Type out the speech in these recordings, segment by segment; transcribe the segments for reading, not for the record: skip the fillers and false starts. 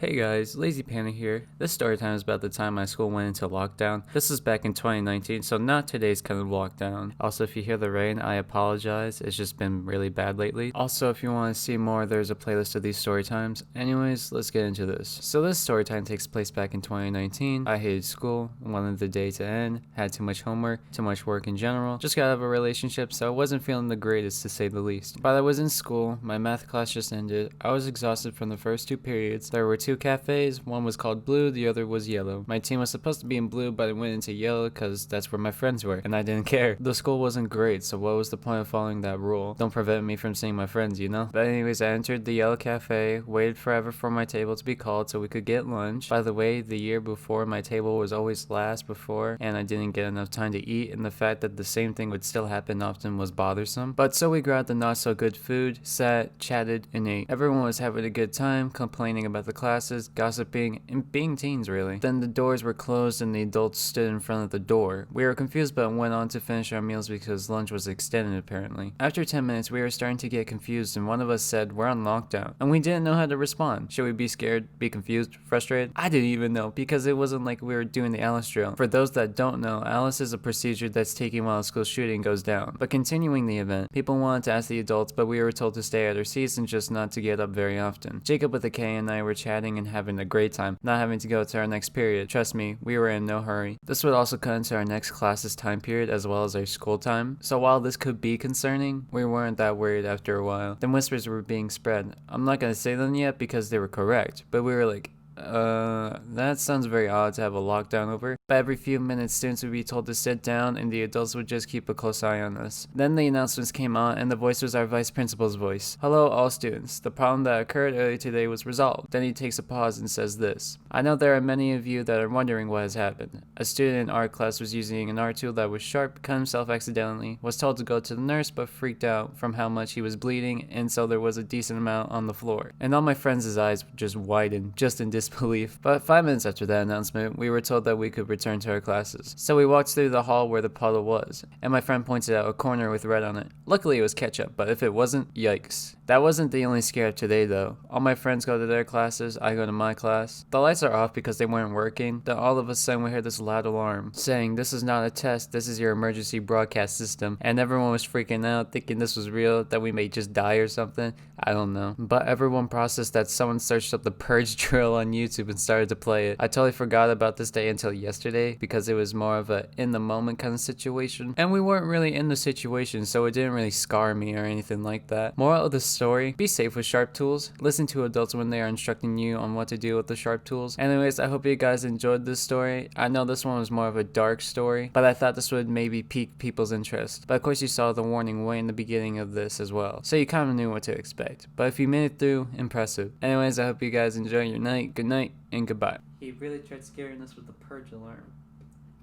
Hey guys, Lazy Panda here. This story time is about the time my school went into lockdown. This is back in 2019, so not today's kind of lockdown. Also, if you hear the rain, I apologize. It's just been really bad lately. Also, if you want to see more, there's a playlist of these story times. Anyways, let's get into this. So this story time takes place back in 2019. I hated school, wanted the day to end, had too much homework, too much work in general. Just got out of a relationship, so I wasn't feeling the greatest to say the least. While I was in school, my math class just ended. I was exhausted from the first two periods. There were two cafes, one was called blue, the other was yellow. My team was supposed to be in blue, but it went into yellow because that's where my friends were, and I didn't care. The school wasn't great, so what was the point of following that rule? Don't prevent me from seeing my friends, you know? But anyways, I entered the yellow cafe, waited forever for my table to be called so we could get lunch. By the way, the year before, my table was always last before, and I didn't get enough time to eat, and the fact that the same thing would still happen often was bothersome. But so we grabbed the not so good food, sat, chatted, and ate. Everyone was having a good time, complaining about the classes, gossiping, and being teens really. Then the doors were closed and the adults stood in front of the door. We were confused but went on to finish our meals because lunch was extended apparently. After 10 minutes we were starting to get confused and one of us said we're on lockdown and we didn't know how to respond. Should we be scared, be confused, frustrated? I didn't even know because it wasn't like we were doing the Alice drill. For those that don't know, Alice is a procedure that's taken while a school shooting goes down. But continuing the event, people wanted to ask the adults but we were told to stay at our seats and just not to get up very often. Jacob with a K and I were chatting and having a great time, not having to go to our next period. Trust me, we were in no hurry. This would also cut into our next class's time period as well as our school time. So while this could be concerning, we weren't that worried after a while. Then whispers were being spread. I'm not gonna say them yet because they were correct, but we were like, that sounds very odd to have a lockdown over. But every few minutes, students would be told to sit down and the adults would just keep a close eye on us. Then the announcements came on and the voice was our vice principal's voice. Hello all students. The problem that occurred earlier today was resolved. Then he takes a pause and says this. I know there are many of you that are wondering what has happened. A student in art class was using an art tool that was sharp, cut himself accidentally, was told to go to the nurse but freaked out from how much he was bleeding and so there was a decent amount on the floor. And all my friends' eyes just widened, just in disbelief. But 5 minutes after that announcement, we were told that we could return to our classes. So we walked through the hall where the puddle was, and my friend pointed out a corner with red on it. Luckily it was ketchup, but if it wasn't, yikes. That wasn't the only scare of today though. All my friends go to their classes, I go to my class. The lights are off because they weren't working. Then all of a sudden we heard this loud alarm saying, this is not a test, this is your emergency broadcast system. And everyone was freaking out, thinking this was real, that we may just die or something. I don't know. But everyone processed that someone searched up the purge drill on YouTube and started to play it. I totally forgot about this day until yesterday because it was more of a in the moment kind of situation. And we weren't really in the situation, so it didn't really scar me or anything like that. Moral of the story, be safe with sharp tools. Listen to adults when they are instructing you on what to do with the sharp tools. Anyways, I hope you guys enjoyed this story. I know this one was more of a dark story, but I thought this would maybe pique people's interest. But of course you saw the warning way in the beginning of this as well, so you kind of knew what to expect. But if you made it through, impressive. Anyways, I hope you guys enjoy your night. Good night and goodbye. He really tried scaring us with the purge alarm.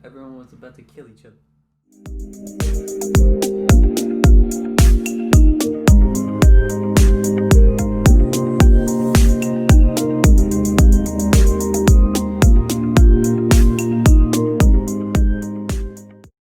Everyone was about to kill each other.